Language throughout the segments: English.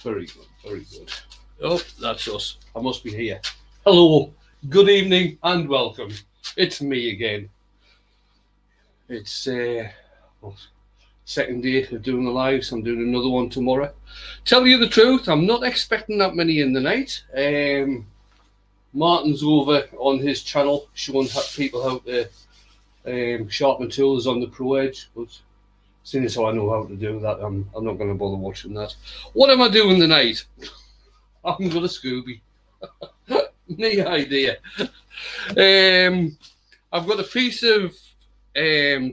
Very good, very good. Oh, that's us. I must be here. Hello, good evening, and welcome. It's me again. It's second day of doing the lives. I'm doing another one tomorrow. Tell you the truth, I'm not expecting that many in the night. Martin's over on his channel showing people how to sharpen tools on the Pro Edge, but seeing as how I know how to do that, I'm not going to bother watching that. What am I doing tonight? I'm going to Scooby. No idea. I've got a piece of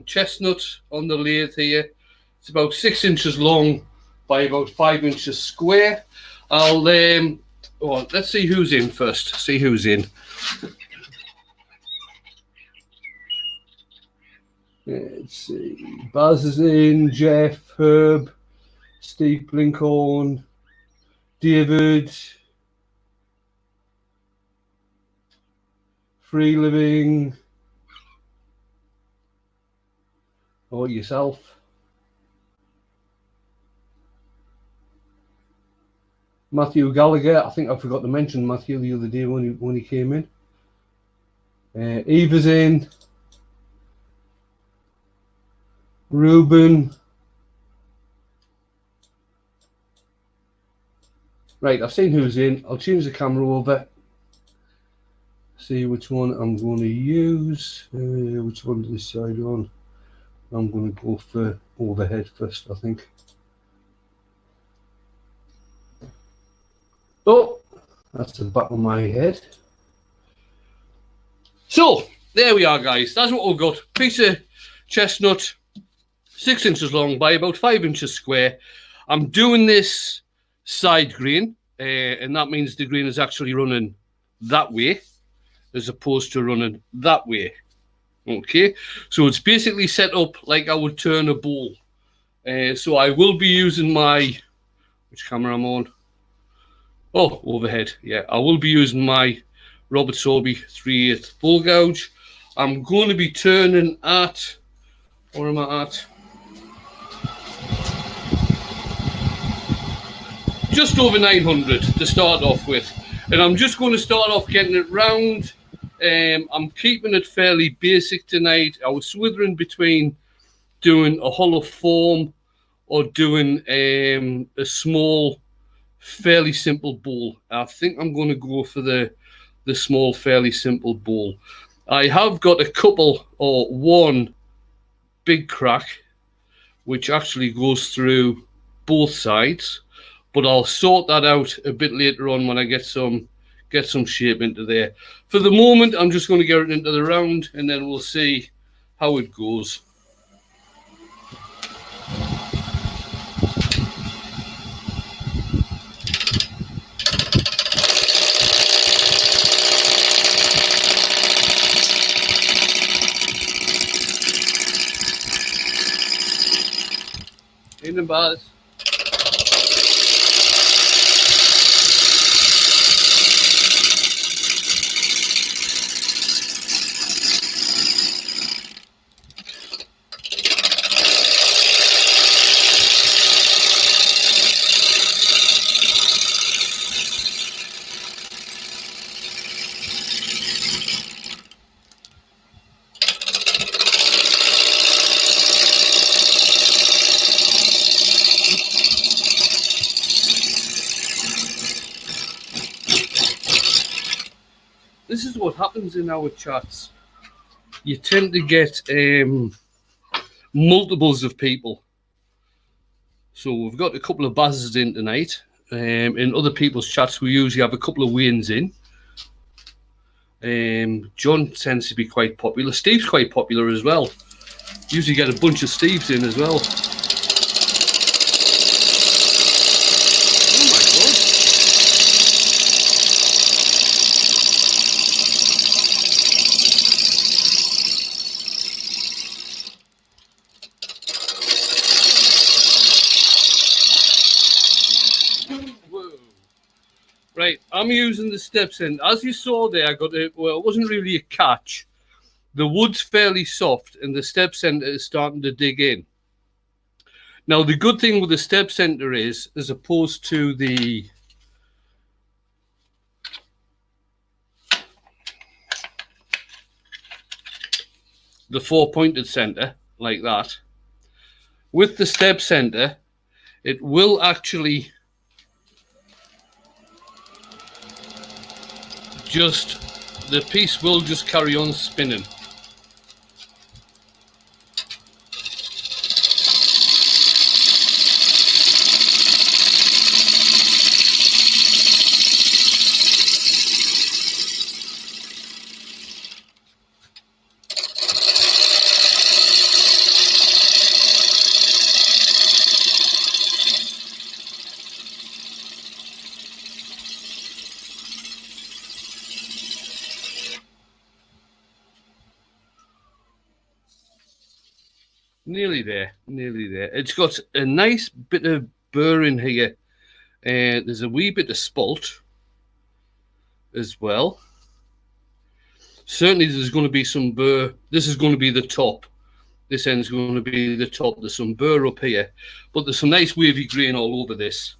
chestnut on the lathe here. It's about 6 inches long by about 5 inches square. I'll let's see who's in first. See who's in. Let's see. Baz is in, Jeff, Herb, Steve Blinkhorn, David, Free Living, or yourself. Matthew Gallagher, I think I forgot to mention Matthew the other day when he came in. Eva's in. Ruben. Right, I've seen who's in. I'll change the camera over. See which one I'm going to use. Which one to decide on? I'm going to go for overhead first, I think. Oh, that's the back of my head. So, there we are, guys. That's what we've got. Piece of chestnut, 6 inches long by about 5 inches square. I'm doing this side grain, and that means the grain is actually running that way as opposed to running that way. Okay, so it's basically set up like I would turn a bowl. So I will be using my, which camera I'm on? Oh, overhead. Yeah, I will be using my Robert Sorby 3/8 bowl gouge. I'm going to be turning at, where am I at? Just over 900 to start off with. And I'm just going to start off getting it round. I'm keeping it fairly basic tonight. I was swithering between doing a hollow form or doing a small, fairly simple bowl. I think I'm going to go for the small, fairly simple bowl. I have got a couple or one big crack, which actually goes through both sides, but I'll sort that out a bit later on when I get some shape into there. For the moment, I'm just going to get it into the round, and then we'll see how it goes. In the bars. This is what happens in our chats. You tend to get multiples of people. So we've got a couple of Bazes in tonight. In other people's chats, we usually have a couple of Waynes in. John tends to be quite popular. Steve's quite popular as well. Usually get a bunch of Steves in as well. Right, I'm using the steps in. As you saw there, I got it. Well, it wasn't really a catch. The wood's fairly soft, and the step center is starting to dig in. Now the good thing with the step center is, as opposed to the four pointed center like that, with the step center, it will actually the piece will just carry on spinning. Nearly there, nearly there. It's got a nice bit of burr in here. There's a wee bit of spalt as well. Certainly there's going to be some burr. This is going to be the top. This end's going to be the top. There's some burr up here, but there's some nice wavy grain all over this.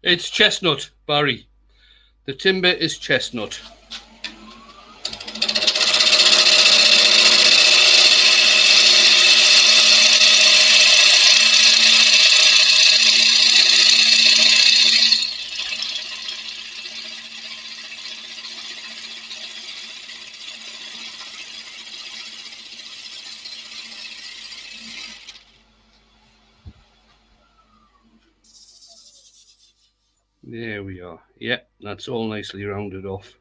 It's chestnut, Barry. The timber is chestnut. There we are. Yeah, that's all nicely rounded off.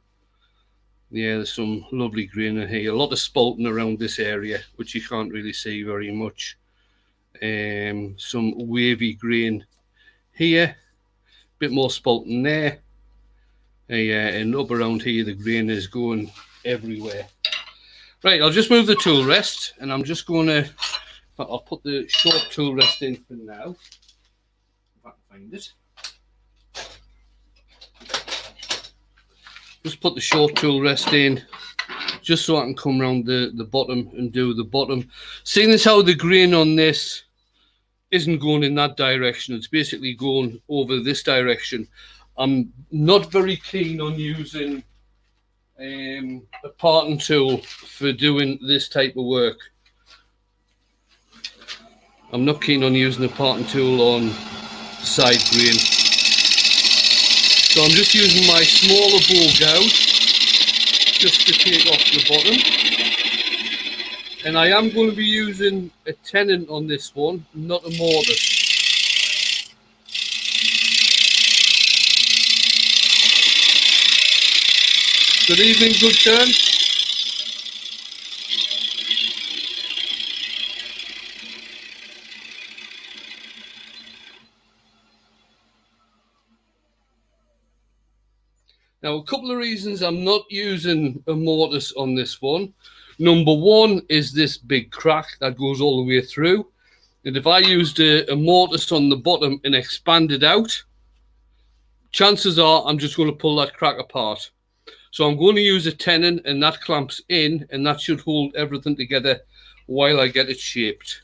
Yeah, there's some lovely grain in here. A lot of spalting around this area, which you can't really see very much. Some wavy grain here. Bit more spalting there. And up around here, the grain is going everywhere. Right, I'll just move the tool rest, and I'm just going to... I'll put the short tool rest in for now. If I can find it. Just put the short tool rest in, just so I can come around the bottom and do the bottom. Seeing as how the grain on this isn't going in that direction, it's basically going over this direction. I'm not very keen on using a parting tool for doing this type of work. I'm not keen on using a parting tool on side grain. So I'm just using my smaller bowl gouge just to take off the bottom. And I am going to be using a tenon on this one, not a mortise. Good evening, good turn. Now, a couple of reasons I'm not using a mortise on this one. Number one is this big crack that goes all the way through. And if I used a mortise on the bottom and expanded out, chances are I'm just going to pull that crack apart. So I'm going to use a tenon, and that clamps in, and that should hold everything together while I get it shaped.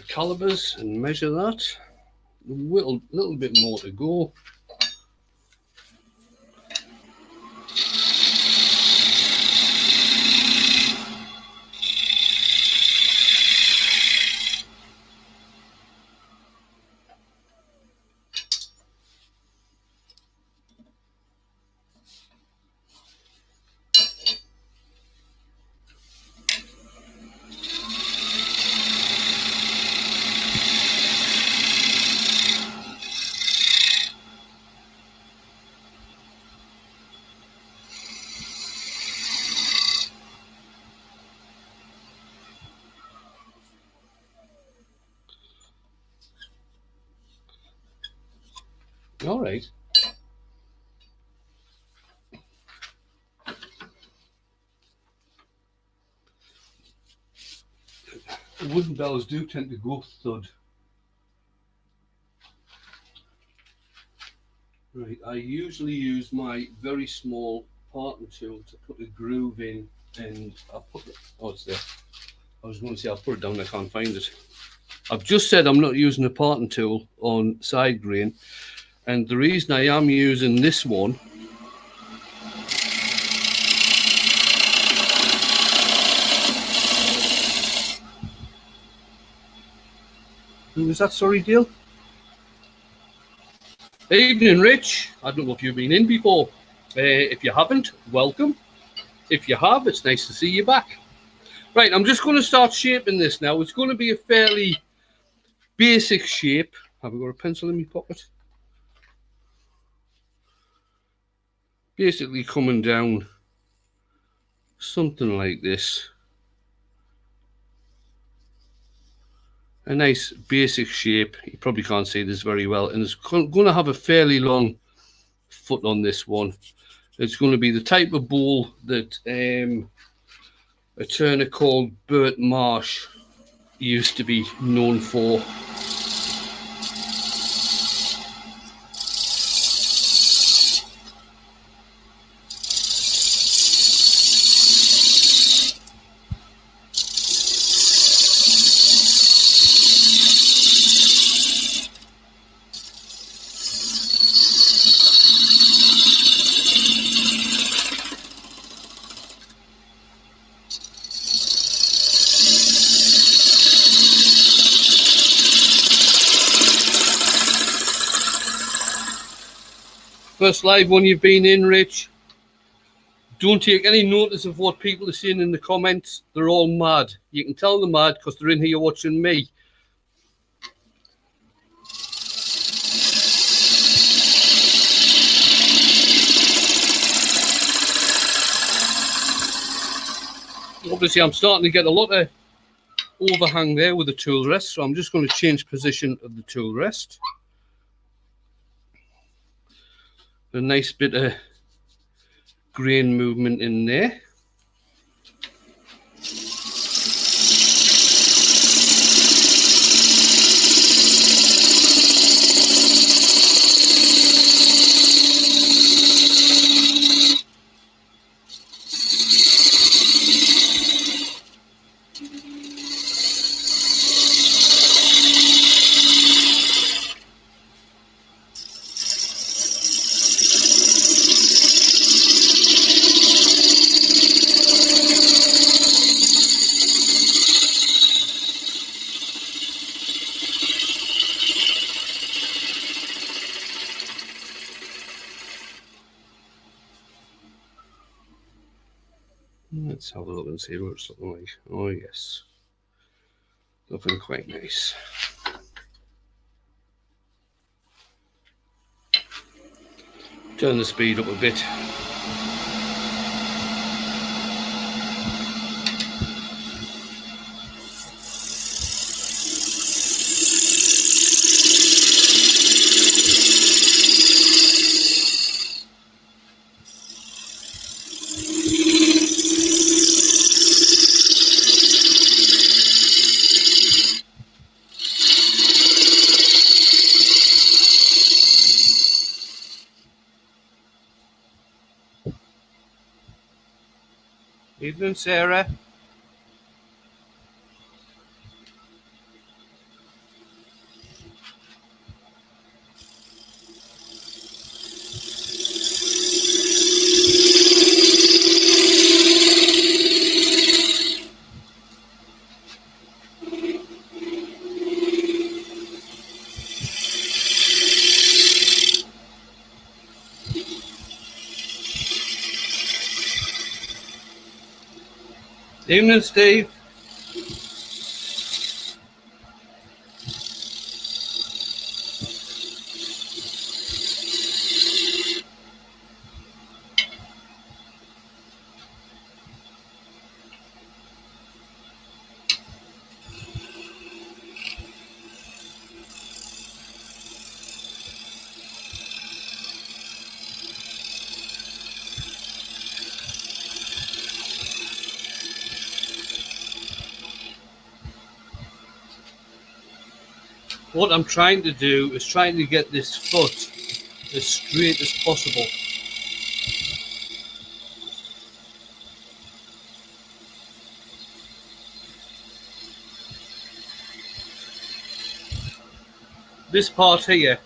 Calibers and measure that. A little bit more to go. All right. Wooden bells do tend to go thud. Right, I usually use my very small parting tool to put a groove in, and I'll put it, oh, it's there. I was going to say I'll put it down, I can't find it. I've just said I'm not using a parting tool on side grain, and the reason I am using this one who was that, sorry, Dale? Evening, Rich. I don't know if you've been in before. If you haven't, welcome. If you have, it's nice to see you back. Right, I'm just going to start shaping this now. It's going to be a fairly basic shape. Have I got a pencil in my pocket? Basically coming down something like this. A nice basic shape. You probably can't see this very well, and it's going to have a fairly long foot on this one. It's going to be the type of bowl that a turner called Bert Marsh used to be known for. First live one you've been in, Rich. Don't take any notice of what people are saying in the comments. They're all mad. You can tell they're mad because they're in here watching me. Obviously, I'm starting to get a lot of overhang there with the tool rest, so I'm just going to change position of the tool rest. A nice bit of grain movement in there. Let's have a look and see what it's looking like. Oh yes, looking quite nice. Turn the speed up a bit. Evening, Sarah. Evening, Steve. what I'm trying to do is trying to get this foot as straight as possible. This part here,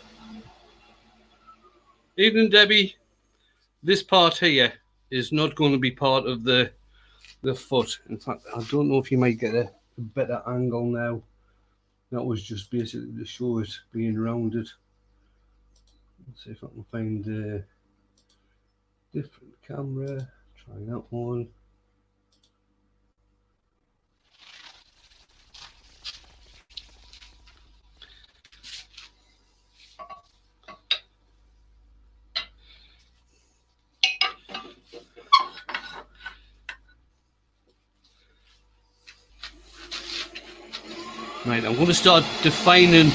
evening Debbie, this part here is not going to be part of the foot. In fact, I don't know if you might get a better angle now. That was just basically to show it being rounded. Let's see if I can find a different camera. Try that one. Right, I'm going to start defining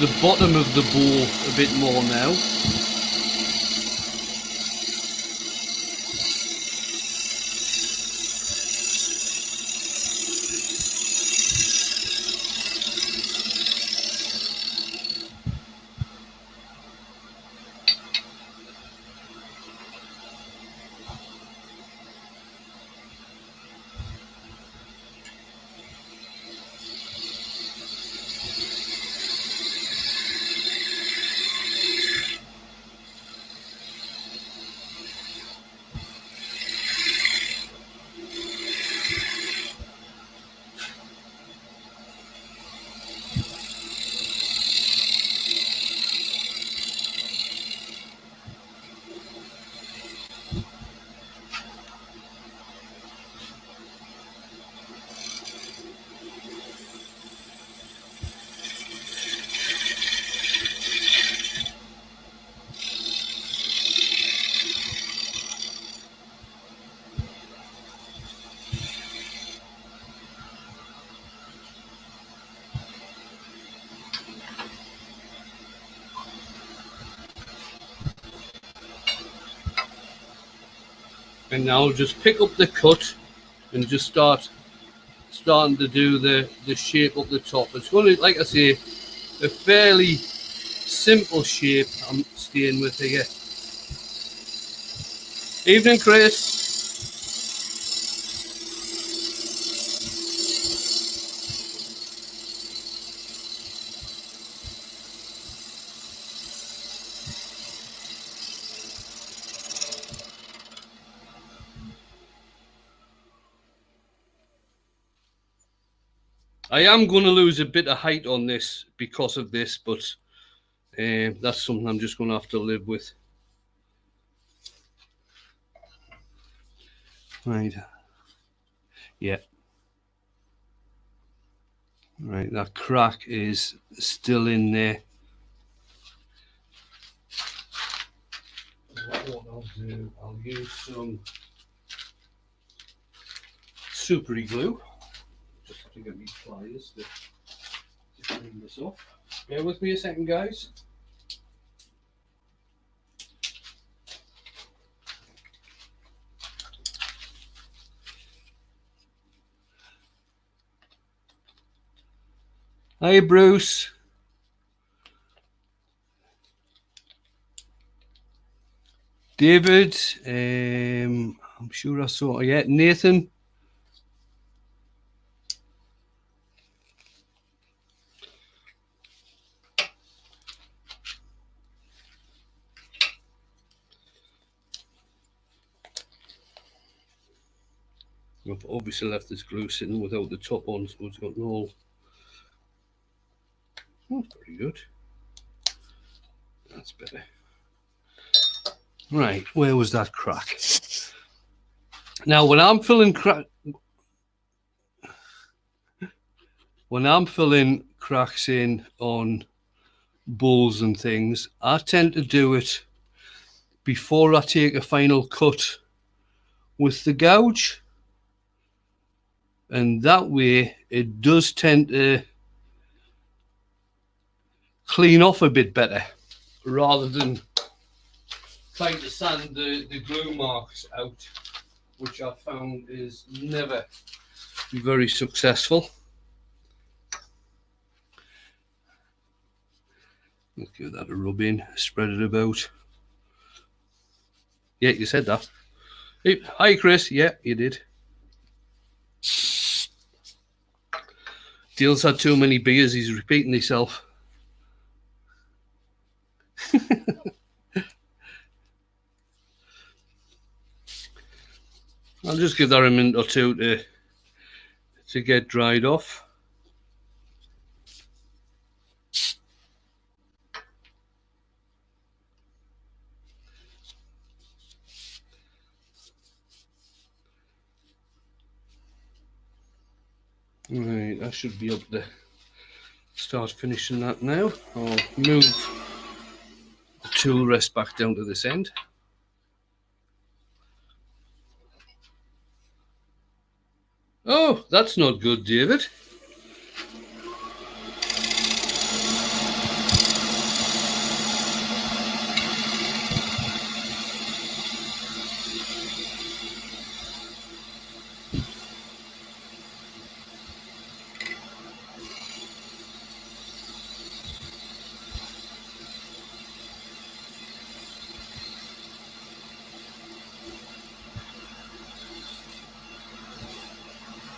the bottom of the bowl a bit more now. And now just pick up the cut and just starting to do the shape up the top. It's going to, like I say, a fairly simple shape I'm staying with here. Evening, Chris. I am going to lose a bit of height on this because of this, but that's something I'm just going to have to live with. Right. Yeah. Right, that crack is still in there. What I'll do, I'll use some supery glue. Just have to get me pliers to clean this off. Bear with me a second, guys. Hi, Bruce. David, I'm sure I saw it. Yeah, Nathan. I've obviously left this glue sitting without the top on, so it's got no. Oh, very good. That's better. Right, where was that crack? Now, when I'm filling cracks in on bowls and things, I tend to do it before I take a final cut with the gouge. And that way it does tend to clean off a bit better rather than trying to sand the glue marks out, which I found is never very successful. Let's give that a rub in, spread it about. Yeah, you said that. Hey, hi, Chris. Yeah, you did. Dale's had too many beers. He's repeating himself. I'll just give that a minute or two to get dried off. Right, I should be able to start finishing that now. I'll move the tool rest back down to this end. Oh, that's not good, David.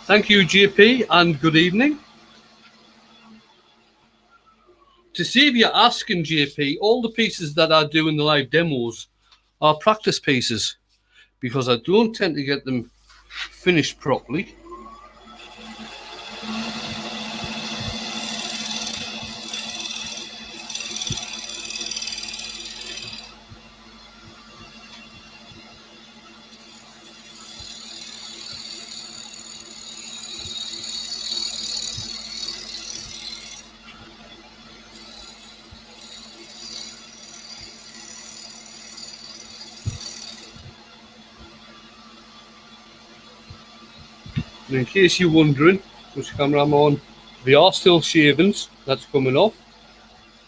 Thank you, JP, and good evening. To save you asking, JP, all the pieces that I do in the live demos are practice pieces because I don't tend to get them finished properly. And in case you're wondering which camera I'm on, they are still shavings. That's coming off.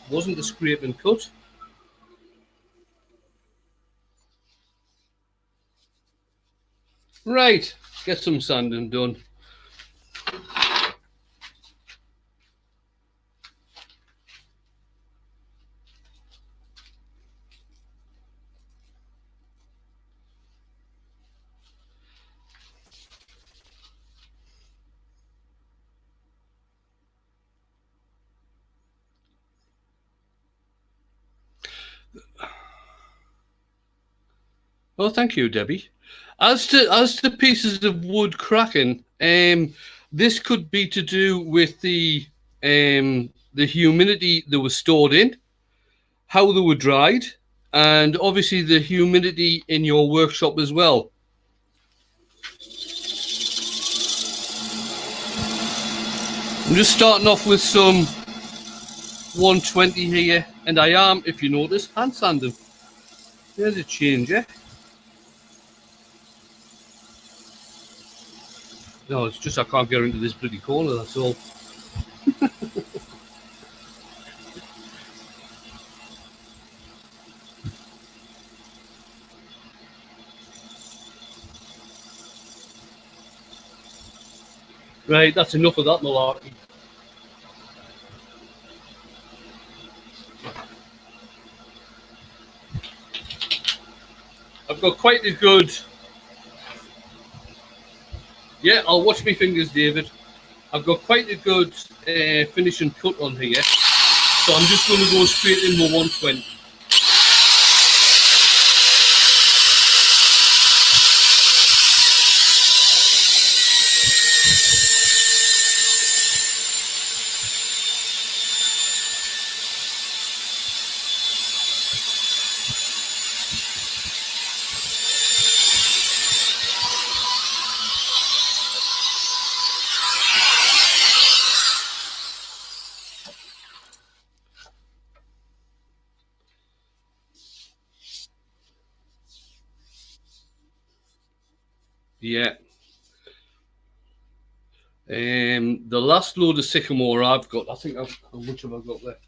Wasn't a scrape and cut. Right, get some sanding done. Oh, thank you, Debbie. As to pieces of wood cracking, this could be to do with the humidity they were stored in, how they were dried, and obviously the humidity in your workshop as well. I'm just starting off with some 120 here, and I am, if you notice, hand sanding. There's a change, yeah? No, it's just I can't get into this bloody corner, that's all. Right, that's enough of that malarkey. I've got quite a good... Yeah, I'll watch my fingers, David. I've got quite a good finishing cut on here. So I'm just going to go straight in with 120. Yeah. The last load of sycamore I've got, I think how much have I got left?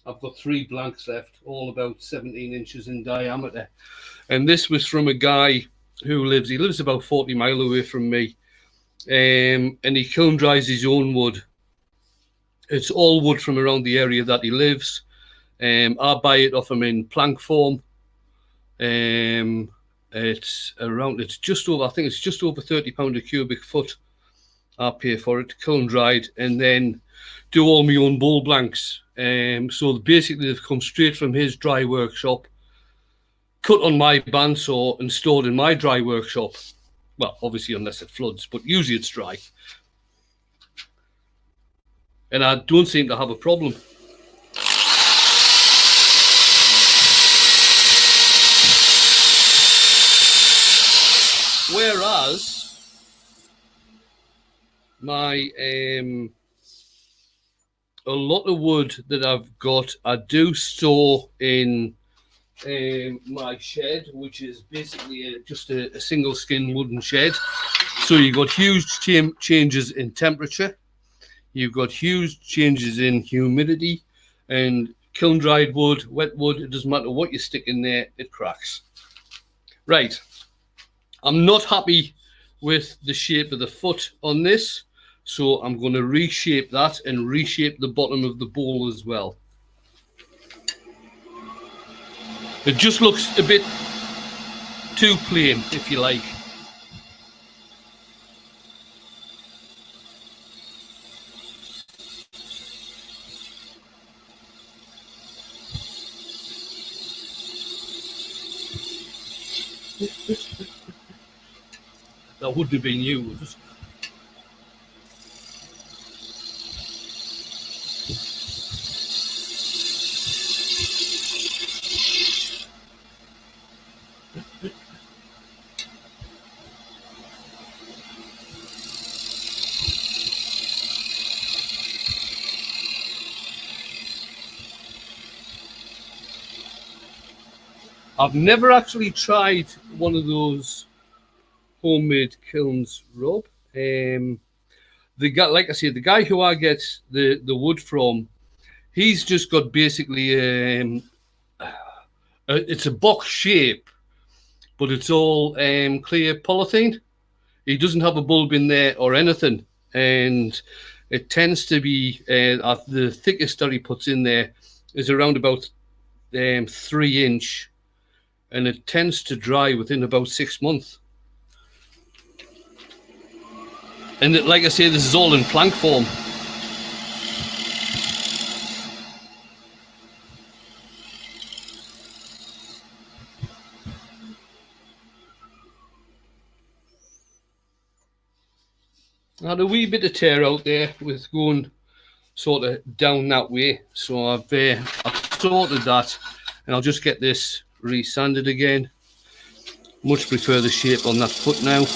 I've got 3 blanks left, all about 17 inches in diameter. And this was from a guy who lives about 40 miles away from me. And he kiln dries his own wood. It's all wood from around the area that he lives. I buy it off them in plank form. It's just over, I think it's just over £30 a cubic foot. I pay for it, kiln dried, and then do all my own bowl blanks. So basically they've come straight from his dry workshop, cut on my bandsaw and stored in my dry workshop. Well, obviously unless it floods, but usually it's dry. And I don't seem to have a problem. Whereas my a lot of wood that I've got, I do store in my shed, which is basically just a single skin wooden shed. So you've got huge changes in temperature, you've got huge changes in humidity, and kiln dried wood, wet wood, it doesn't matter what you stick in there, it cracks. Right, I'm not happy with the shape of the foot on this, so I'm going to reshape that and reshape the bottom of the bowl as well. It just looks a bit too plain, if you like. That would have been you. I've never actually tried one of those homemade kilns, Rob. The guy, like I said, the guy who I get the wood from, he's just got basically it's a box shape, but it's all clear polythene. He doesn't have a bulb in there or anything, and it tends to be the thickest that he puts in there is around about 3 inch, and it tends to dry within about 6 months. And like I say, this is all in plank form. I had a wee bit of tear out there with going sort of down that way, so I've sorted that, and I'll just get this resanded again. Much prefer the shape on that foot now.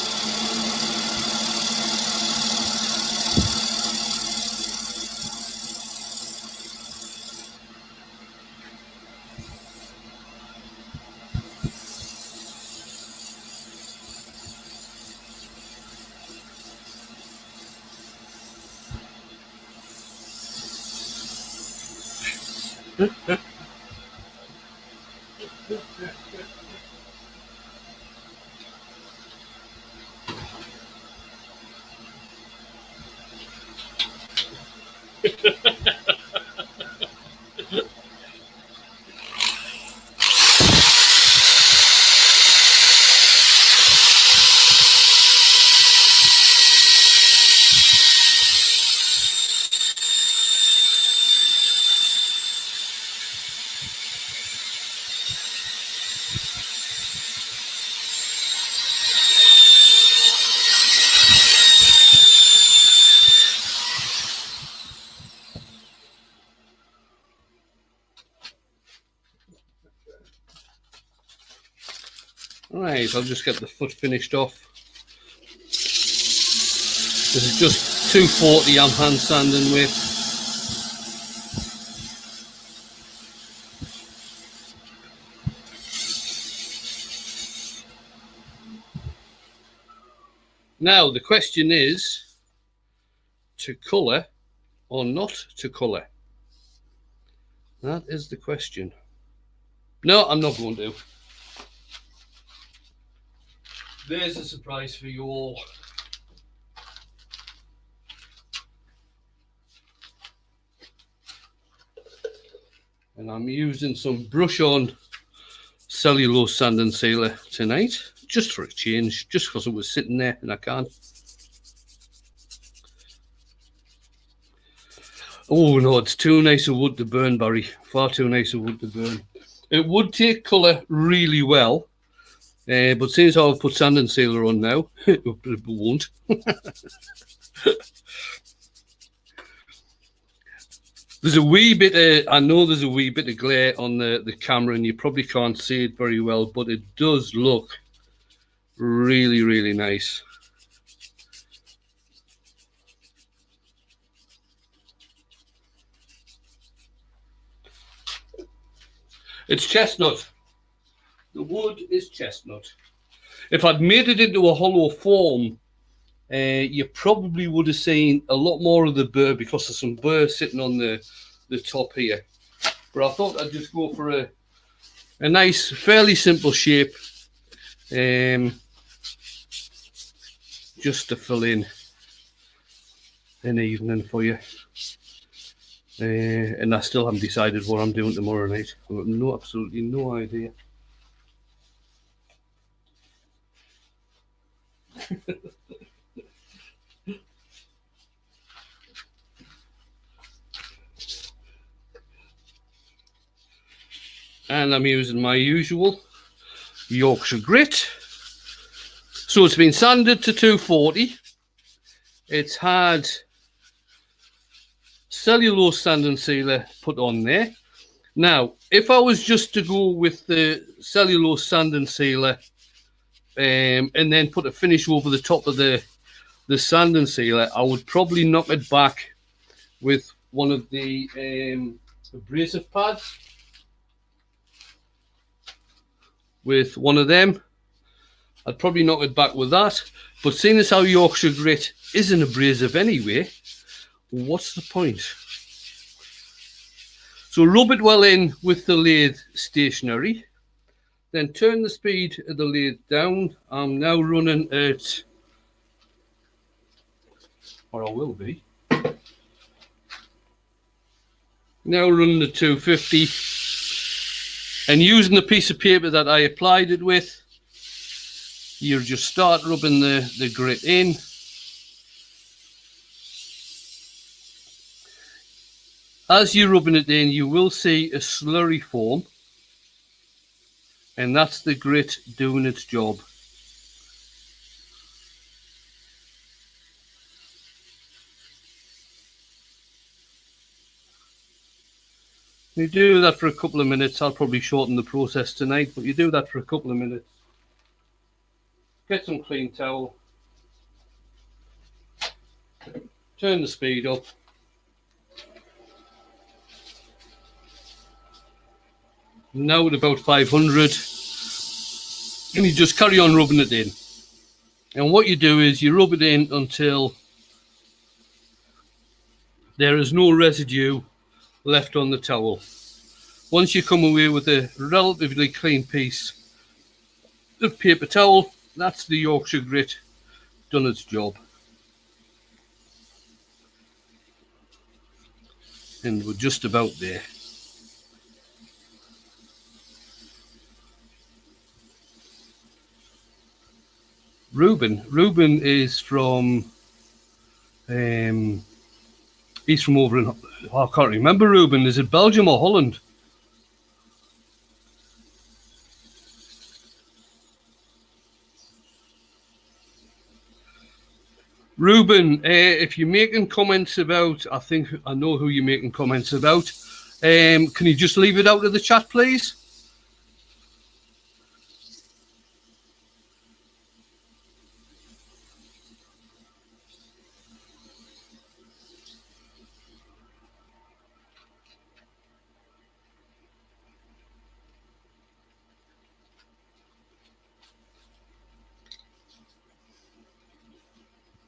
Right, I'll just get the foot finished off. This is just 240 I'm hand sanding with. Now the question is to colour or not to colour. That is the question. No, I'm not going to. There's a surprise for you all. And I'm using some brush-on cellulose sand and sealer tonight, just for a change, just because it was sitting there and I can't. Oh no, it's too nice a wood to burn, Barry. Far too nice a wood to burn. It would take colour really well, but since I've put sand and sealer on now, it won't. There's a wee bit of, I know there's a wee bit of glare on the camera and you probably can't see it very well, but it does look really, really nice. It's chestnut. The wood is chestnut. If I'd made it into a hollow form, you probably would have seen a lot more of the burr because there's some burr sitting on the top here. But I thought I'd just go for a nice, fairly simple shape, just to fill in an evening for you. And I still haven't decided what I'm doing tomorrow night. I've got absolutely no idea. And I'm using my usual Yorkshire grit. So it's been sanded to 240. It's had cellulose sand and sealer put on there. Now, if I was just to go with the cellulose sand and sealer and then put a finish over the top of the sand and sealer, I would probably knock it back with one of the abrasive pads. With one of them, I'd probably knock it back with that. But seeing as how Yorkshire grit isn't abrasive anyway, what's the point? So rub it well in with the lathe stationary. Then turn the speed of the lathe down. I'm now running at, or I will be, now running at 250. And using the piece of paper that I applied it with, you just start rubbing the grit in. As you're rubbing it in, you will see a slurry form, and that's the grit doing its job. You do that for a couple of minutes. I'll probably shorten the process tonight, but you do that for a couple of minutes. Get some clean towel. Turn the speed up. Now at about 500. And you just carry on rubbing it in. And what you do is you rub it in until there is no residue left on the towel. Once you come away with a relatively clean piece of paper towel, that's the Yorkshire grit done its job. And we're just about there. Ruben is from he's from over in, I can't remember Ruben. Is it Belgium or Holland? Ruben, if you're making comments about, I think I know who you're making comments about. Can you just leave it out of the chat, please?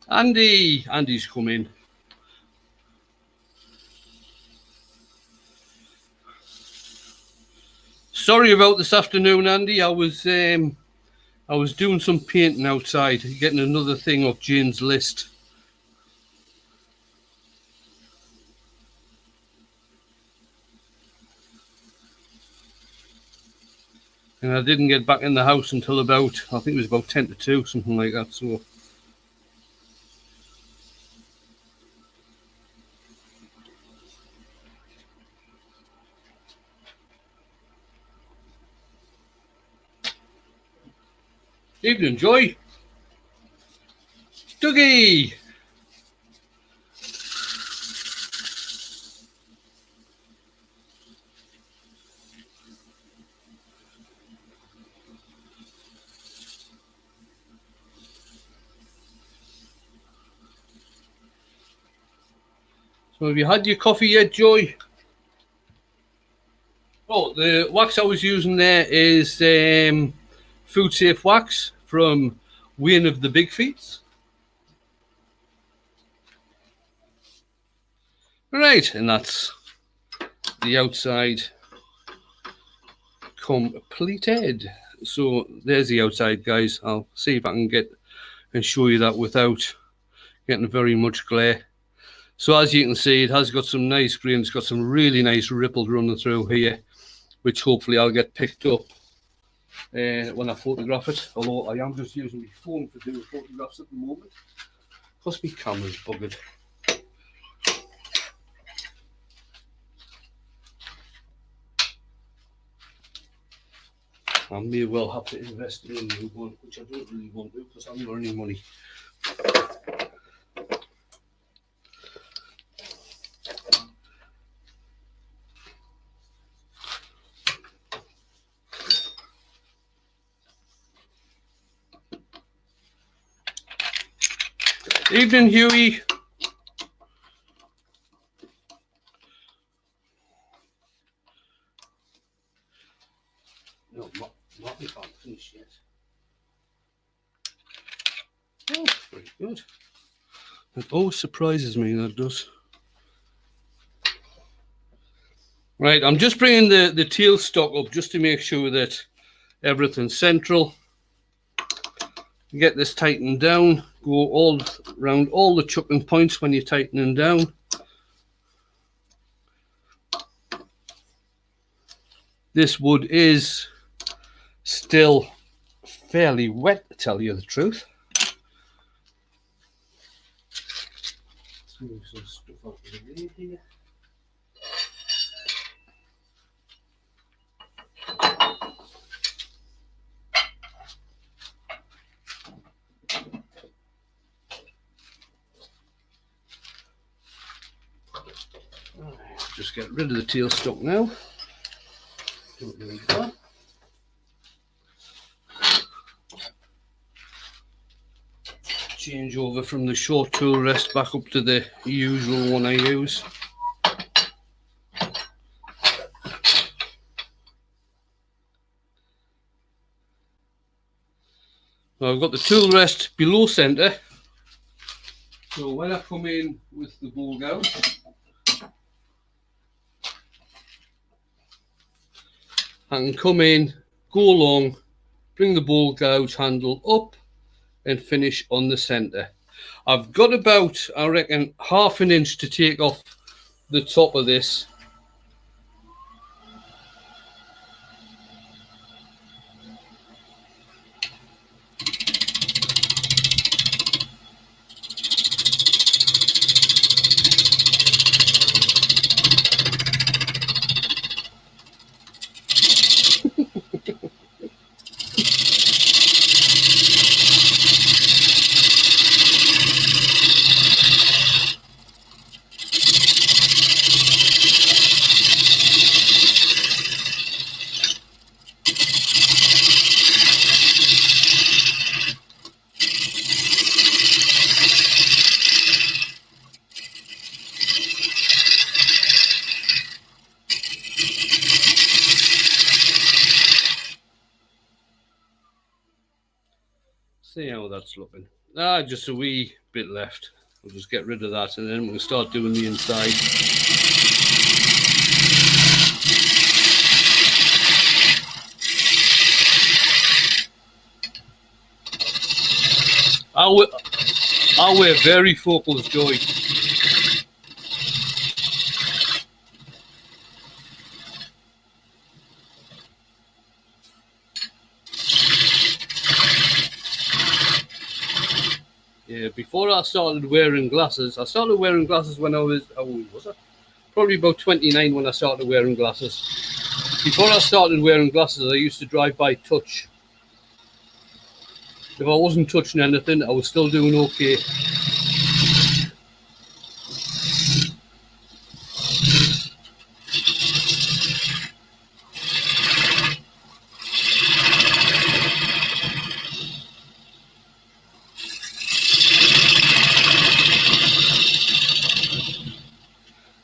Andy's come in. Sorry about this afternoon, Andy. I was doing some painting outside, getting another thing off Jane's list. And I didn't get back in the house until about, I think it was about 10 to 2, something like that. So evening, Joy. Dougie. So have you had your coffee yet, Joy? Oh, the wax I was using there is food safe wax from Wayne of the Big Feets. Right, and that's the outside completed. So there's the outside, guys. I'll see if I can get and show you that without getting very much glare. So as you can see, it has got some nice grain. It's got some really nice ripples running through here, which hopefully I'll get picked up when I photograph it. Although I am just using my phone to do photographs at the moment because my camera's buggered. I may well have to invest in a new one, which I don't really want to because I'm not earning money. Evening, Huey. No, not if I'm finished yet. Oh, very good. It always surprises me, that does. Right, I'm just bringing the tail stock up just to make sure that everything's central. Get this tightened down. Go all around all the chucking points when you're tightening down. This wood is still fairly wet, to tell you the truth. Let's move some stuff out of the way here. Just get rid of the tail stock now. Don't need that. Change over from the short tool rest back up to the usual one I use. Now I've got the tool rest below centre, so when I come in with the bowl gouge, I can come in, go along, bring the bowl gouge handle up and finish on the centre. I've got about, I reckon, half an inch to take off the top of this. See how that's looking. Just a wee bit left. I'll just get rid of that and then we'll start doing the inside. I'll wear very focused, Joy. before I started wearing glasses, I started wearing glasses when I was, probably about 29 when I started wearing glasses. Before I started wearing glasses, I used to drive by touch. If I wasn't touching anything, I was still doing okay.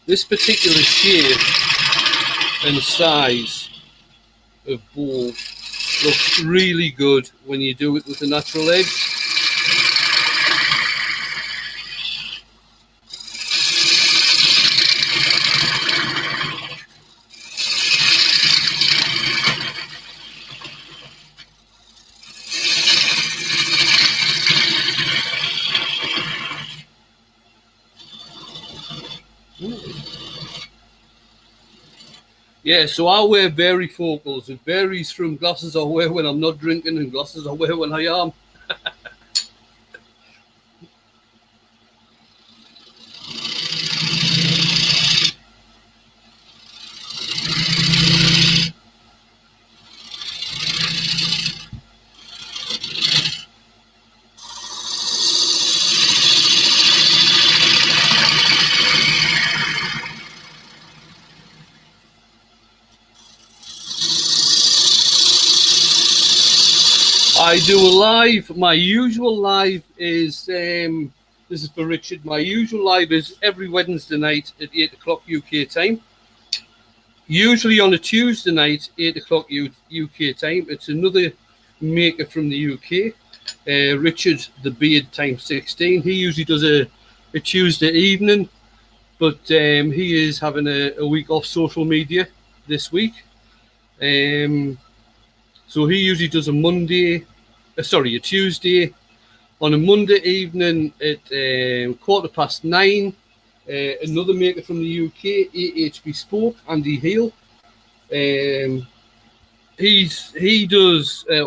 This particular shape and size of bowl looks really good when you do it with a natural edge. Yeah, so I wear varifocals. It varies from glasses I wear when I'm not drinking and glasses I wear when I am. I do a live. My usual live is, this is for Richard, my usual live is every Wednesday night at 8 o'clock UK time. Usually on a Tuesday night, 8 o'clock UK time. It's another maker from the UK, Richard the Beard times 16. He usually does a Tuesday evening, but he is having a week off social media this week. So he usually does a Tuesday. On a Monday evening at 9:15, another maker from the UK, AH Bespoke, Andy Heal. He does a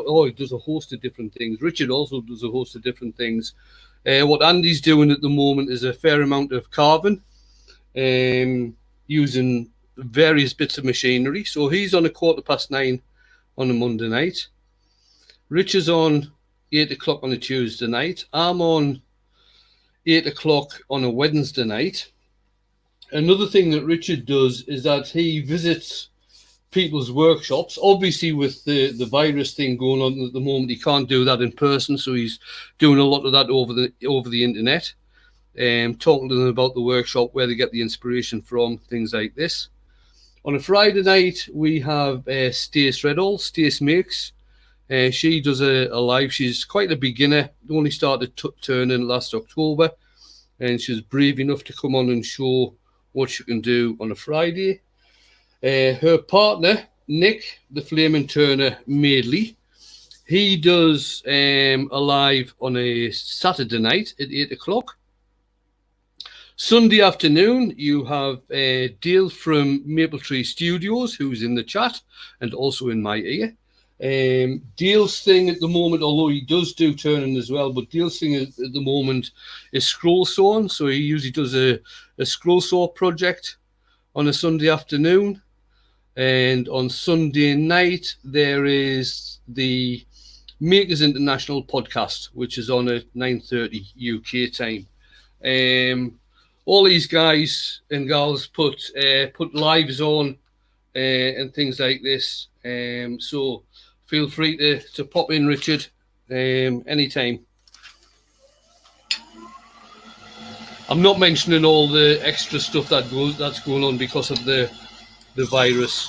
host of different things. Richard also does a host of different things. What Andy's doing at the moment is a fair amount of carving, using various bits of machinery. So he's on a 9:15 on a Monday night. Richard's on 8 o'clock on a Tuesday night. I'm on 8 o'clock on a Wednesday night. Another thing that Richard does is that he visits people's workshops. Obviously, with the virus thing going on at the moment, he can't do that in person, so he's doing a lot of that over the internet, talking to them about the workshop, where they get the inspiration from, things like this. On a Friday night, we have Stace Redall. Stace Makes. She does a live. She's quite a beginner, only started turning last October, and she's brave enough to come on and show what she can do on a Friday. Her partner, Nick, the Flaming Turner Maidley, he does a live on a Saturday night at 8 o'clock. Sunday afternoon, you have Dale from Maple Tree Studios, who's in the chat and also in my ear. Dale's thing at the moment, although he does do turning as well, but Dale's thing at the moment is scroll sawing. So he usually does a scroll saw project on a Sunday afternoon. And on Sunday night, there is the Makers International podcast, which is on at 9:30 UK time. All these guys and gals put lives on and things like this. So feel free to pop in, Richard, anytime. I'm not mentioning all the extra stuff that's going on because of the virus.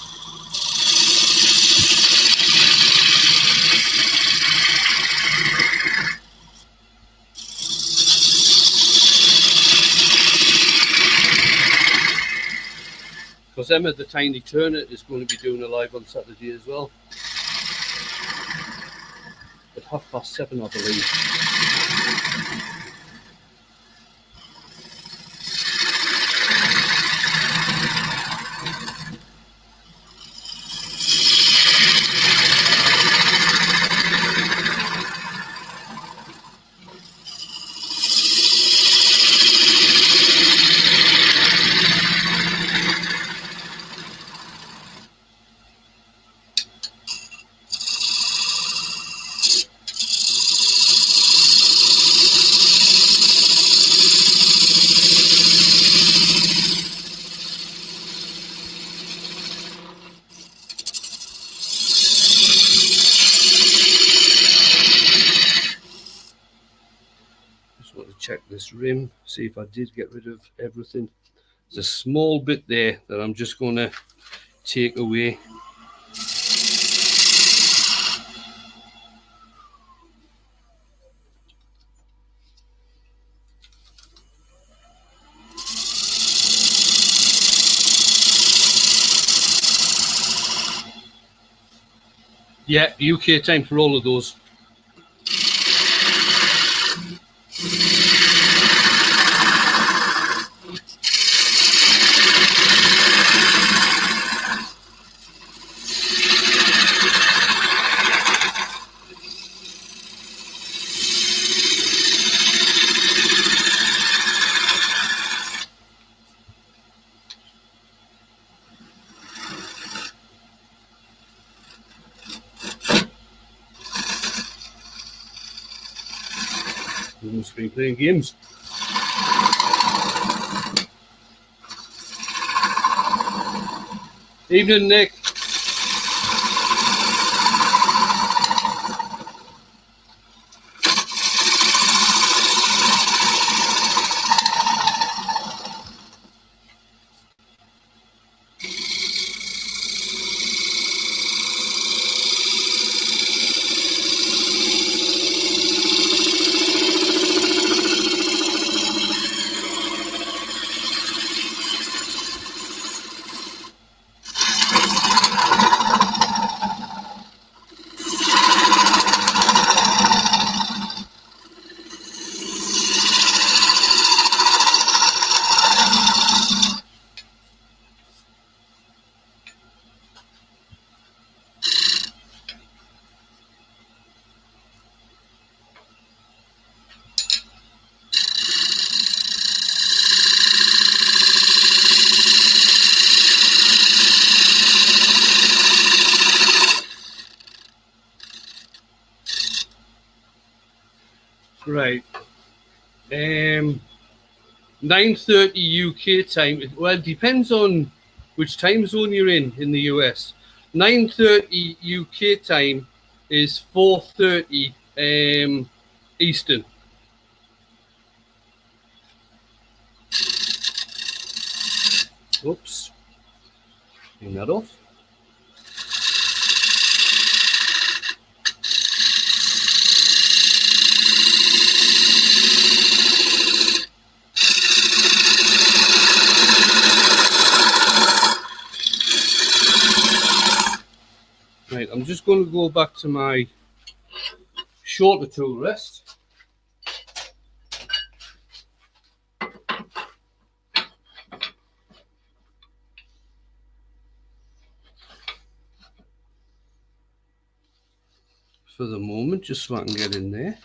Because Emma the Tiny Turner is going to be doing a live on Saturday as well. At 7:30, I believe. this rim, see if I did get rid of everything. There's a small bit there that I'm just going to take away. Yeah, UK time for all of those. You must be playing games. Evening, Nick. Right. 9:30 UK time. Well, it depends on which time zone you're in the US. 9:30 UK time is 4:30 Eastern. Oops. Clean that off. Right, I'm just going to go back to my shorter tool rest. For the moment, just so I can get in there.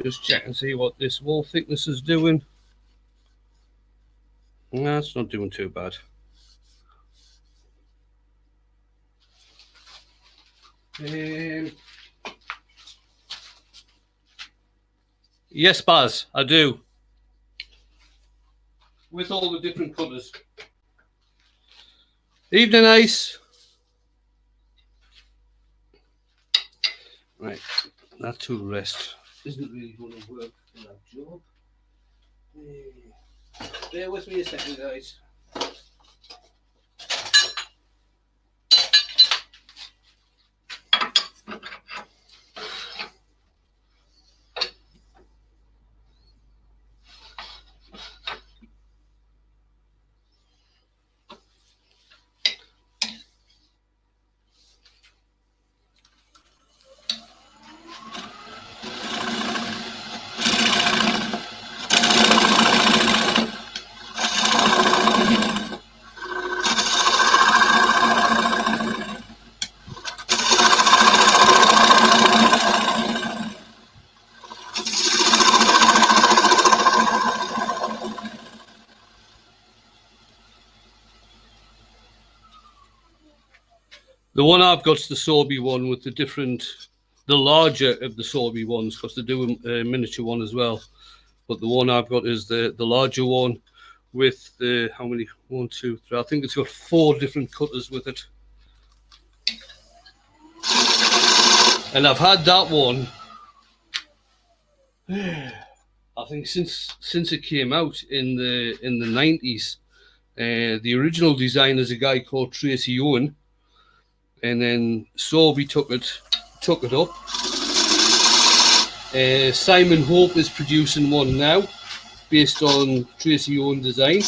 Just check and see what this wall thickness is doing. No, it's not doing too bad. Yes, Baz, I do. With all the different colours. Evening, Ace. Right, that tool rest isn't really going to work for that job. Bear with me a second, guys. The one I've got's the Sorby one with the larger of the Sorby ones, because they do a miniature one as well. But the one I've got is the larger one with the, how many? 1, 2, 3. I think it's got 4 different cutters with it. And I've had that one, I think since it came out in the 90s. The original designer is a guy called Tracy Owen, and then Sorby took it up. Simon Hope is producing one now, based on Tracy Owen design.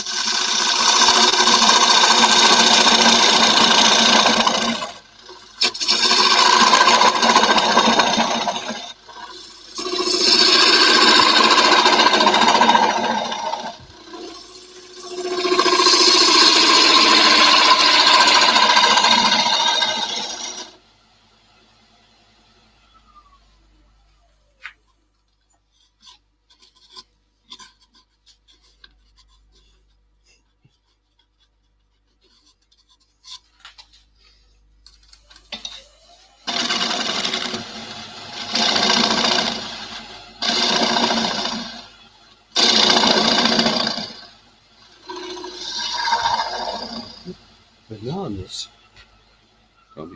Bananas.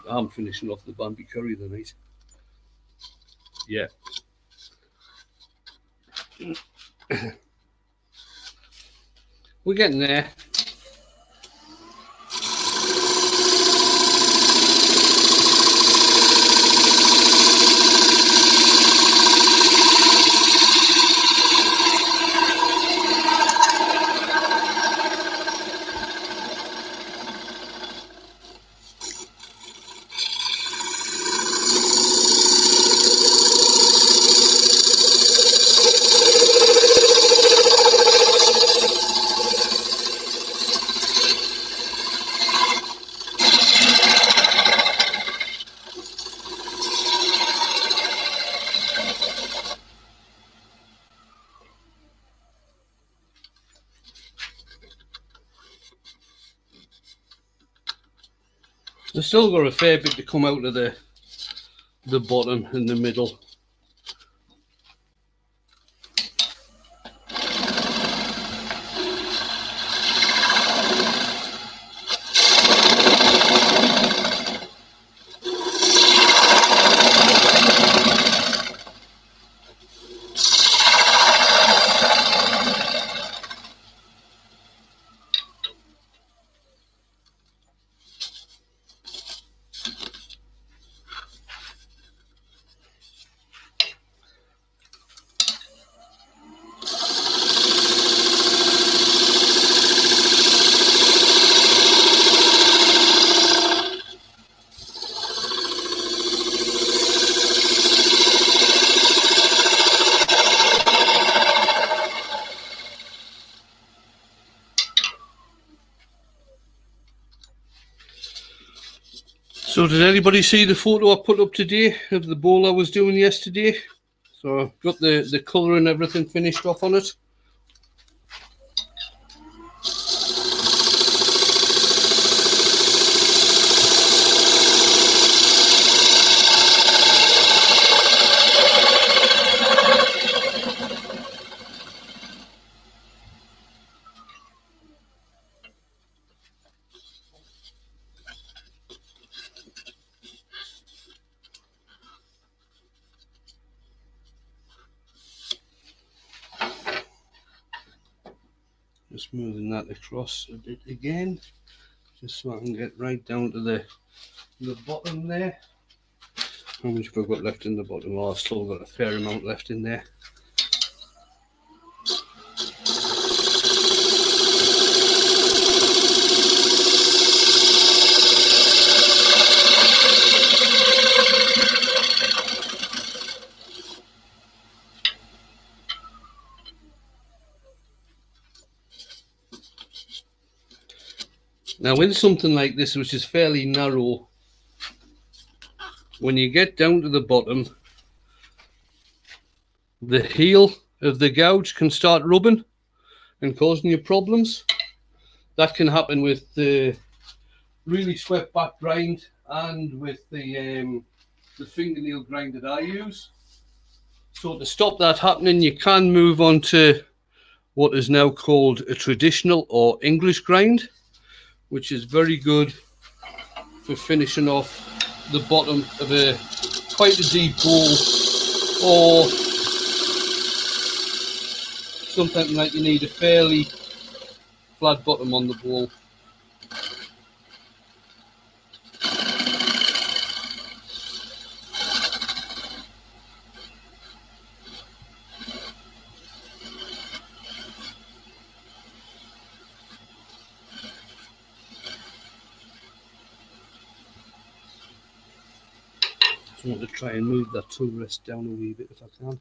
I'm finishing off the Bambi curry tonight. Yeah. We're getting there. There's still got a fair bit to come out of the bottom and the middle. So did anybody see the photo I put up today of the bowl I was doing yesterday? So I've got the colour and everything finished off on it. Just moving that across a bit again, just so I can get right down to the bottom there. How much have I got left in the bottom? Oh, I've still got a fair amount left in there. Now in something like this, which is fairly narrow, when you get down to the bottom, the heel of the gouge can start rubbing and causing you problems. That can happen with the really swept back grind, and with the fingernail grind that I use. So to stop that happening, you can move on to what is now called a traditional or English grind, which is very good for finishing off the bottom of a quite a deep bowl, or something like you need a fairly flat bottom on the bowl. I want to try and move that tool rest down a wee bit if I can.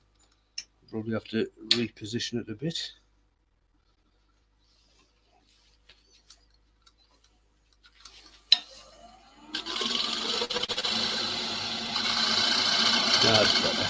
Probably have to reposition it a bit. That's better.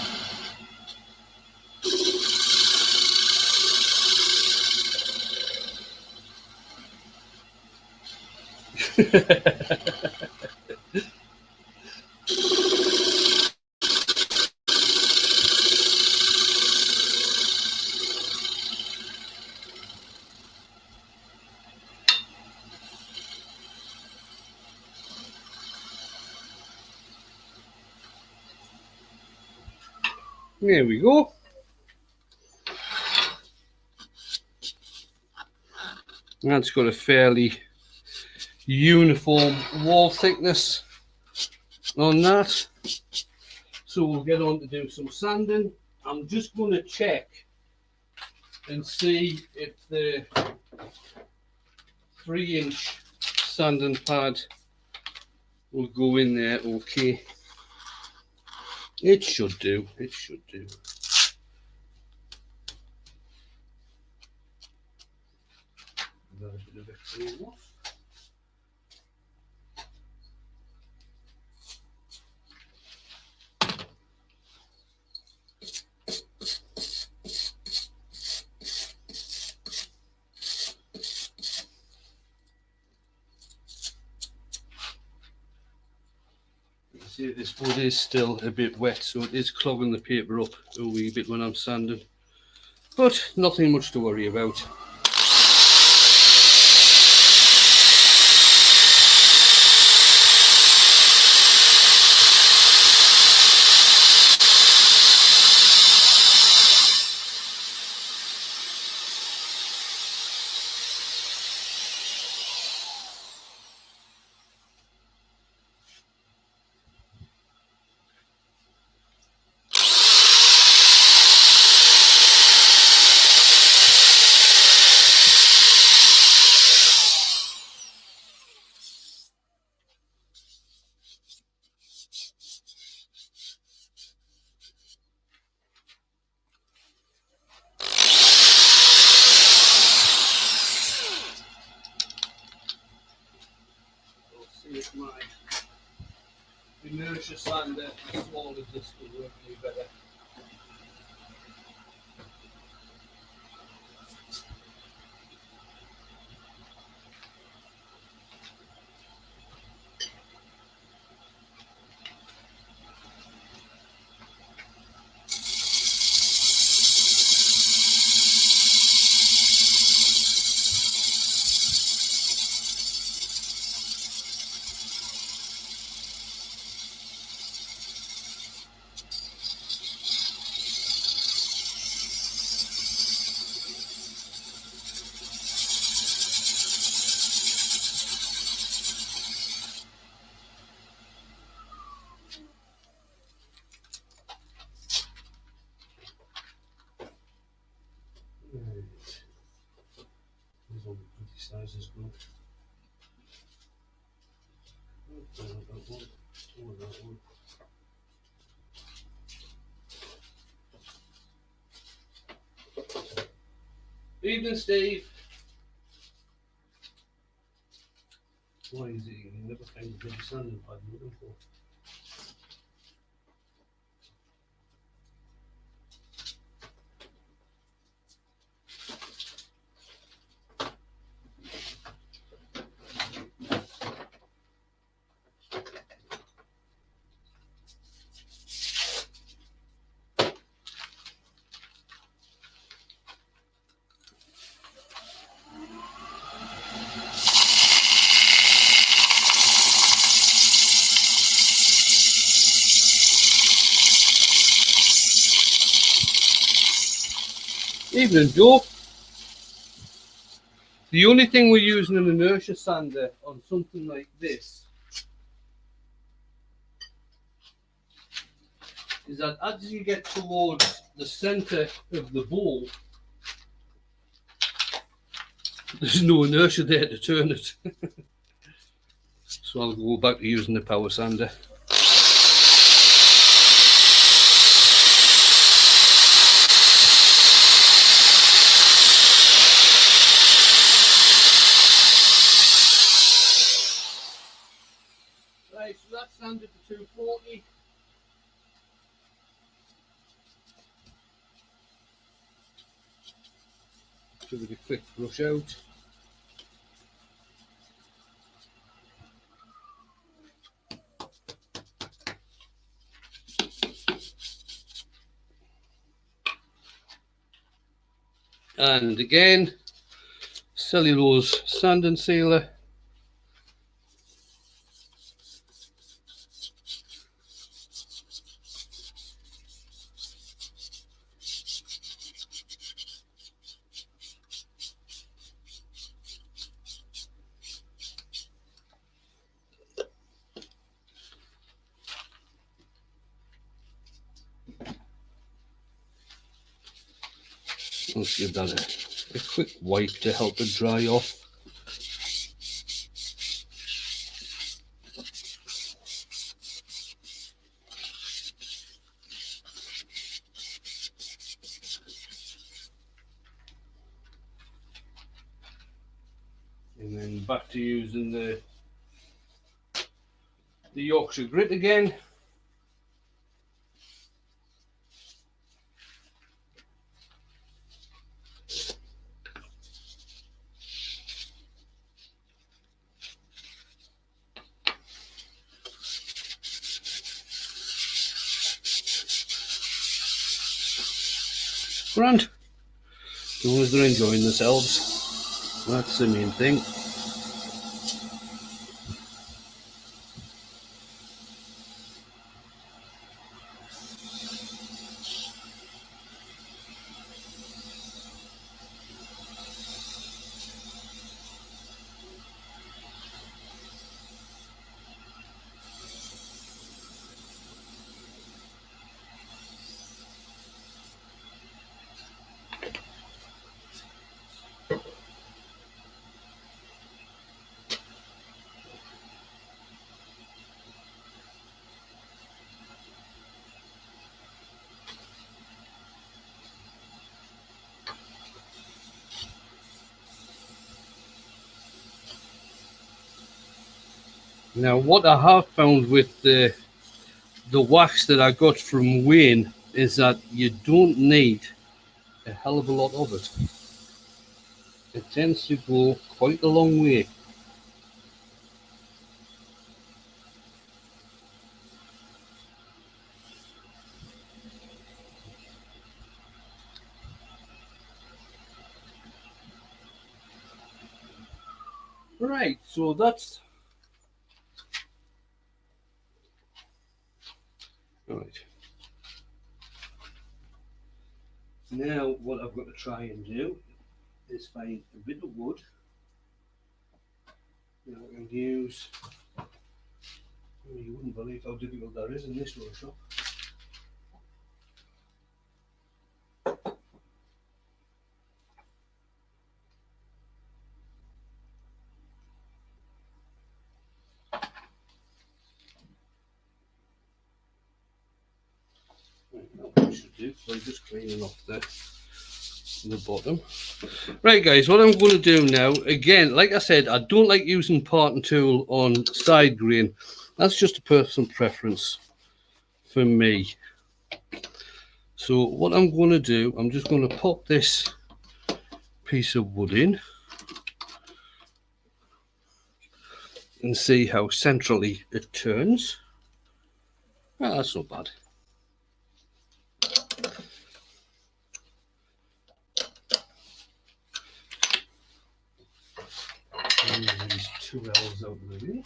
There we go. That's got a fairly uniform wall thickness on that. So we'll get on to do some sanding. I'm just going to check and see if the 3-inch sanding pad will go in there okay. It should do, it should do. A bit of a clean off. See, this wood is still a bit wet, so it is clogging the paper up a wee bit when I'm sanding, but nothing much to worry about. See if my inertia sander as small as this will work any better. These all pretty sizes good. That one. Evening, Steve. Why is it you never find the bloody sanding pad you're looking for? Evening, Joe. The only thing we're using an inertia sander on something like this is that as you get towards the centre of the bowl, there's no inertia there to turn it. So I'll go back to using the power sander. Right, so that's sanded to 240. Give it a quick brush out. And again, cellulose sanding sealer. Let's give that a quick wipe to help it dry off. And then back to using the Yorkshire grit again. Grand. As long as they're enjoying themselves, that's the main thing. Now, what I have found with the wax that I got from Wayne is that you don't need a hell of a lot of it. It tends to go quite a long way. Right, so that's right. Now what I've got to try and do is find a bit of wood. Now I can use, you wouldn't believe how difficult that is in this workshop. What I should do by just cleaning off the bottom. Right guys, what I'm going to do now, again, like I said, I don't like using parting tool on side grain. That's just a personal preference for me. So what I'm going to do, I'm just going to pop this piece of wood in and see how centrally it turns. Well, that's not bad. These two L's out of the way.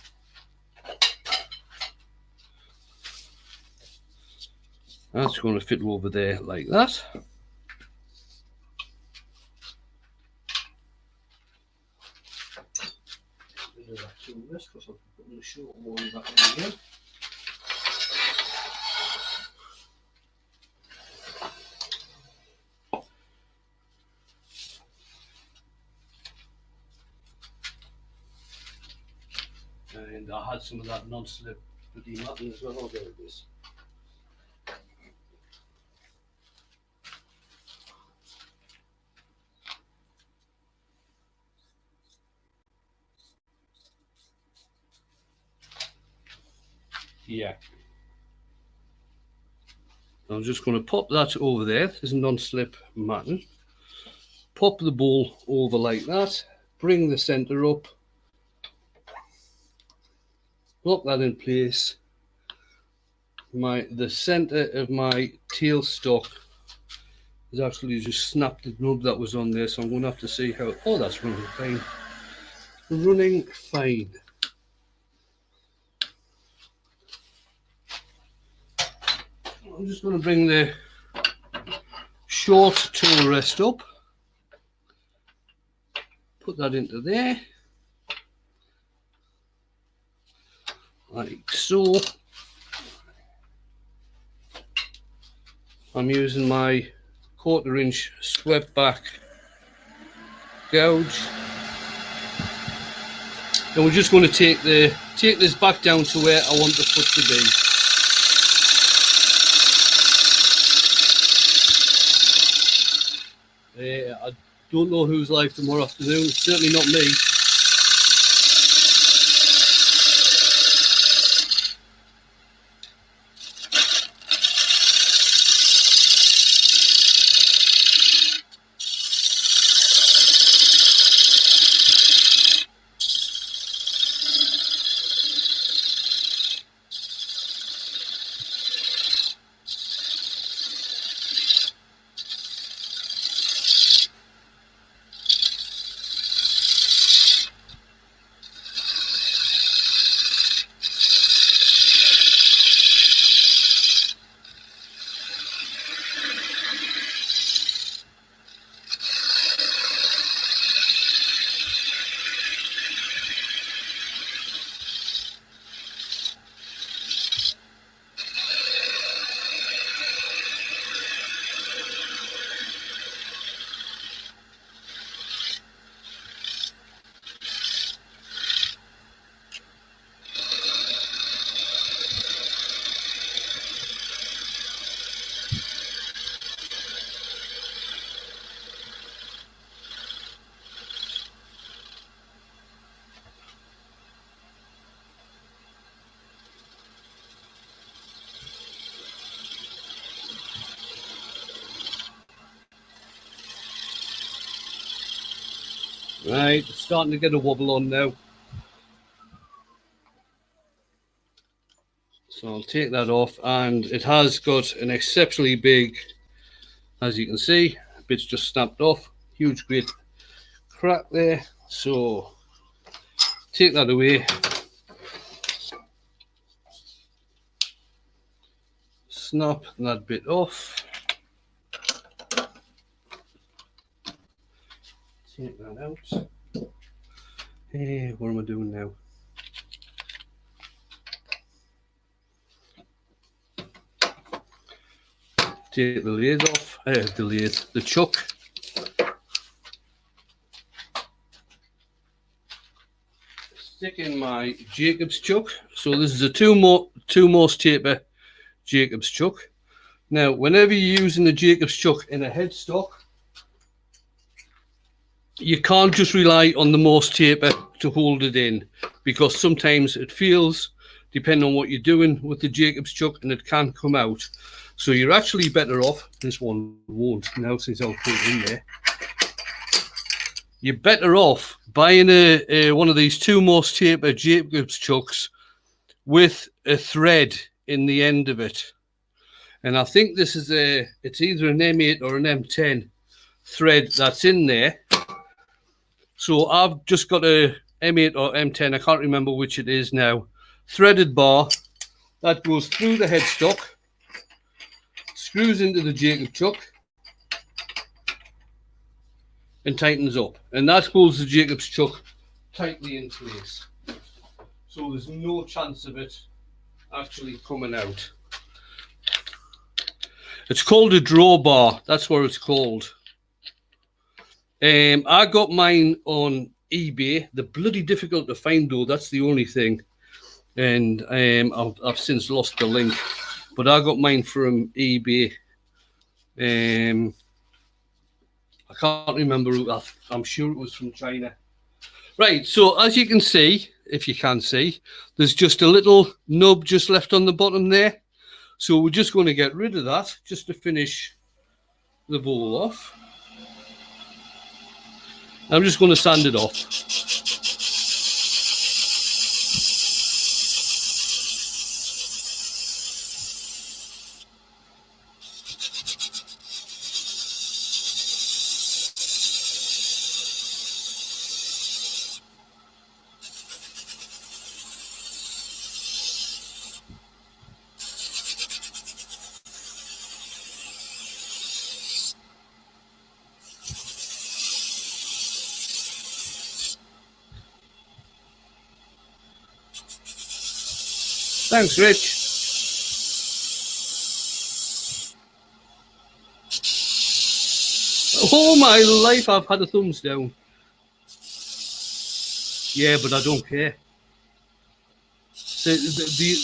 That's going to fit over there like that. do this because I'm putting the short one back in here. And I had some of that non-slip bloody matting as well. Oh, there it is. Yeah. I'm just going to pop that over there. There's non-slip matting. Pop the bowl over like that. Bring the centre up. Lock that in place. The centre of my tailstock is actually just snapped the nub that was on there, so I'm going to have to see how. Oh, that's running fine. Running fine. I'm just going to bring the short tool rest up. Put that into there. Like so. I'm using my 1/4 inch swept back gouge. And we're just going to take this back down to where I want the foot to be. I don't know who's live tomorrow afternoon, it's certainly not me. Right, it's starting to get a wobble on now. So I'll take that off, and it has got an exceptionally big, as you can see, bit's just snapped off. Huge great crack there. So take that away. Snap that bit off. Take that out. Hey, what am I doing now? Take the lathe off. The chuck. Stick in my Jacob's chuck. So this is a two most taper Jacob's chuck. Now, whenever you're using the Jacob's chuck in a headstock, you can't just rely on the most taper to hold it in, because sometimes it feels, depending on what you're doing with the Jacob's chuck, and it can come out. So you're actually better off, this one won't now since I'll put it in there, you're better off buying one of these two most taper Jacob's chucks with a thread in the end of it. And I think this is it's either an M8 or an M10 thread that's in there. So I've just got a M8 or M10, I can't remember which it is now, threaded bar that goes through the headstock, screws into the Jacob chuck and tightens up. And that holds the Jacob's chuck tightly in place. so there's no chance of it actually coming out. It's called a drawbar. That's what it's called. I got mine on eBay. They're bloody difficult to find though. That's the only thing. And I've since lost the link. But I got mine from eBay. I can't remember who. I'm sure it was from China. Right. So as you can see, if you can see, there's just a little nub just left on the bottom there. So we're just going to get rid of that just to finish the bowl off. I'm just going to sand it off. Thanks, Rich. All my life I've had a thumbs down. Yeah, but I don't care.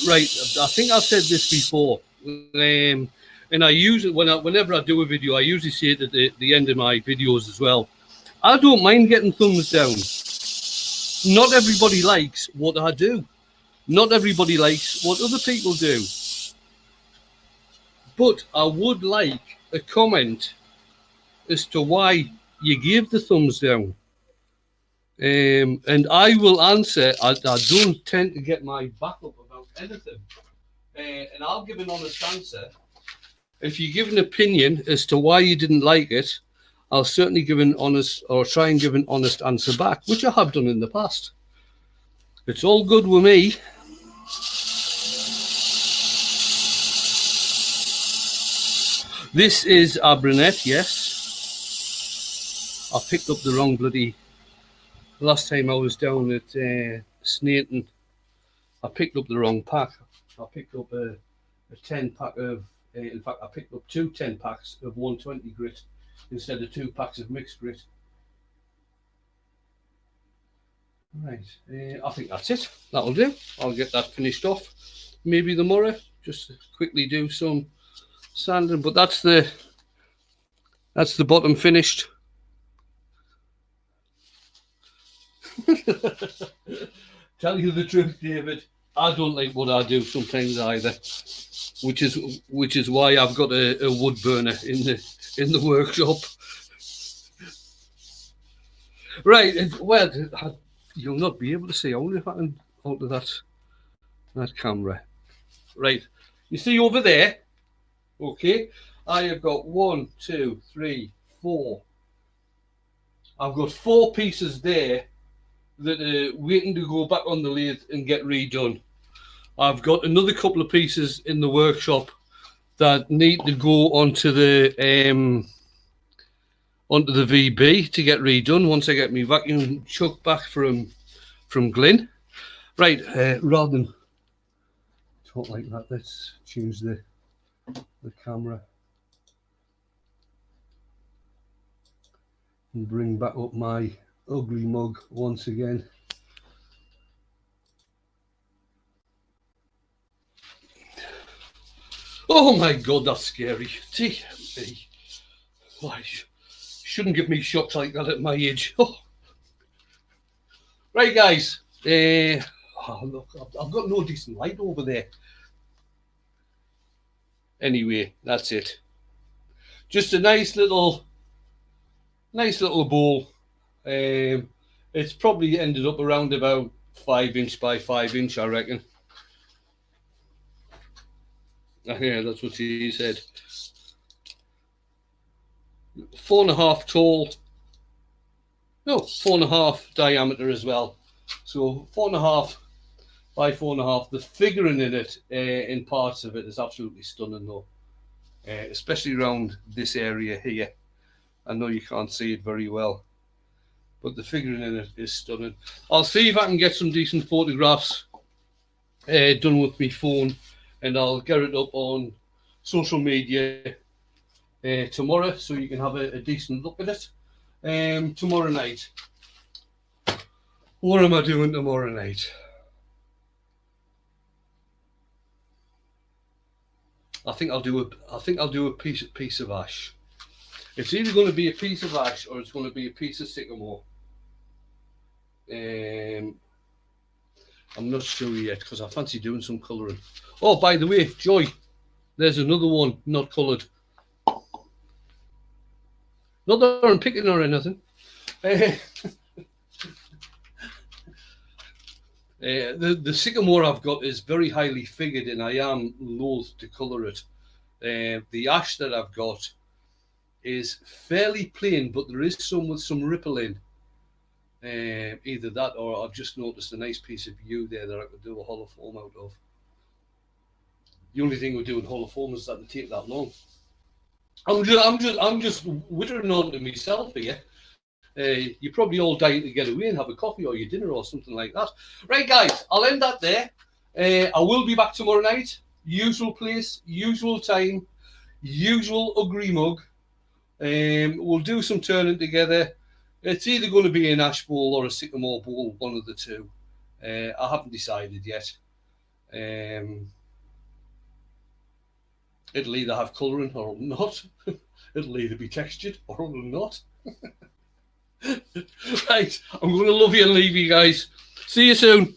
Right, I think I've said this before. And I usually, whenever I do a video, I usually say it at the end of my videos as well. I don't mind getting thumbs down. Not everybody likes what I do. Not everybody likes what other people do. But I would like a comment as to why you gave the thumbs down. And I will answer. I don't tend to get my back up about anything. And I'll give an honest answer. If you give an opinion as to why you didn't like it, I'll certainly give an honest, or try and give an honest answer back, which I have done in the past. It's all good with me. This is a brunette, yes. I picked up the wrong bloody... Last time I was down at Snaton, I picked up the wrong pack. I picked up a 10 pack of... in fact, I picked up 2 10 packs of 120 grit instead of 2 packs of mixed grit. Right, I think that's it. That'll do. I'll get that finished off. Maybe tomorrow, just to quickly do some sanding. But that's the bottom finished. Tell you the truth, David, I don't like what I do sometimes either. Which is why I've got a wood burner in the workshop. Right, well, you'll not be able to see. I wonder if I can alter that camera. Right, you see over there, okay, I have got 1, 2, 3, 4. I've got 4 pieces there that are waiting to go back on the lathe and get redone. I've got another couple of pieces in the workshop that need to go onto the VB to get redone once I get my vacuum chuck back from Glyn. Right, rather than talk like that, let's change the camera and bring back up my ugly mug once again. Oh my God, that's scary. Why shouldn't give me shocks like that at my age. Oh. Right, guys. Oh, look, I've got no decent light over there. Anyway, that's it. Just a nice little bowl. It's probably ended up around about 5 inch by 5 inch, I reckon. Yeah, that's what he said. 4.5 tall. No, 4.5 diameter as well. So 4.5 by 4.5. The figuring in it, in parts of it, is absolutely stunning, though. Especially around this area here. I know you can't see it very well, but the figuring in it is stunning. I'll see if I can get some decent photographs done with my phone, and I'll get it up on social media tomorrow, so you can have a decent look at it. Tomorrow night. What am I doing tomorrow night? I think I'll do a piece of ash. It's either going to be a piece of ash or it's going to be a piece of sycamore. I'm not sure yet because I fancy doing some colouring. Oh, by the way, Joy, there's another one not coloured. Not that I'm picking or anything. The sycamore I've got is very highly figured, and I am loath to colour it. The ash that I've got is fairly plain, but there is some with some ripple in. Either that, or I've just noticed a nice piece of yew there that I could do a hollow form out of. The only thing with doing hollow form is that they take that long. I'm just wittering on to myself here. You're probably all dying to get away and have a coffee or your dinner or something like that. Right, guys, I'll end that there. I will be back tomorrow night. Usual place, usual time, usual ugly mug. We'll do some turning together. It's either going to be an ash bowl or a sycamore bowl, one of the two. I haven't decided yet. It'll either have colouring or not. It'll either be textured or it'll not. Right, I'm going to love you and leave you guys. See you soon.